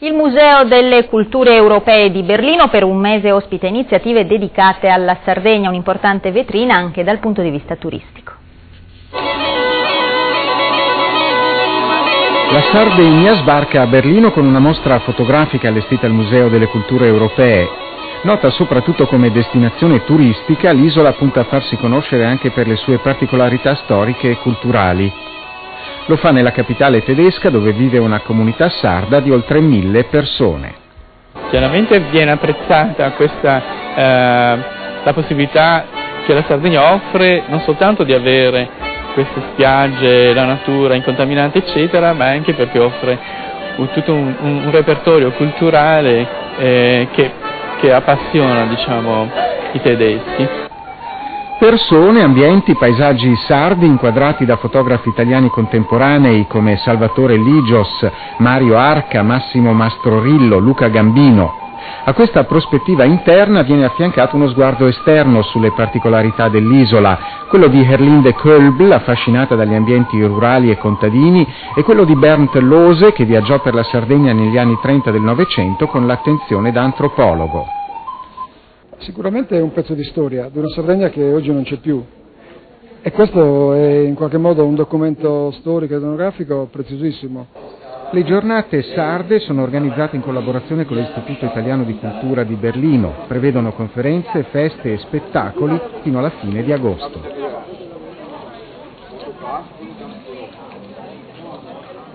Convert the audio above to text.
Il Museo delle Culture Europee di Berlino per un mese ospita iniziative dedicate alla Sardegna, un'importante vetrina anche dal punto di vista turistico. La Sardegna sbarca a Berlino con una mostra fotografica allestita al Museo delle Culture Europee. Nota soprattutto come destinazione turistica, l'isola punta a farsi conoscere anche per le sue particolarità storiche e culturali. Lo fa nella capitale tedesca, dove vive una comunità sarda di oltre 1000 persone. Chiaramente viene apprezzata questa la possibilità che la Sardegna offre non soltanto di avere queste spiagge, la natura incontaminante eccetera, ma anche perché offre tutto un repertorio culturale che appassiona, diciamo, i tedeschi. Persone, ambienti, paesaggi sardi inquadrati da fotografi italiani contemporanei come Salvatore Ligios, Mario Arca, Massimo Mastrorillo, Luca Gambino. A questa prospettiva interna viene affiancato uno sguardo esterno sulle particolarità dell'isola, quello di Herlinde Kölbl, affascinata dagli ambienti rurali e contadini, e quello di Bernd Lose, che viaggiò per la Sardegna negli anni 30 del Novecento con l'attenzione da antropologo. Sicuramente è un pezzo di storia di una Sardegna che oggi non c'è più, e questo è in qualche modo un documento storico ed etnografico preziosissimo. Le giornate sarde sono organizzate in collaborazione con l'Istituto Italiano di Cultura di Berlino, prevedono conferenze, feste e spettacoli fino alla fine di agosto.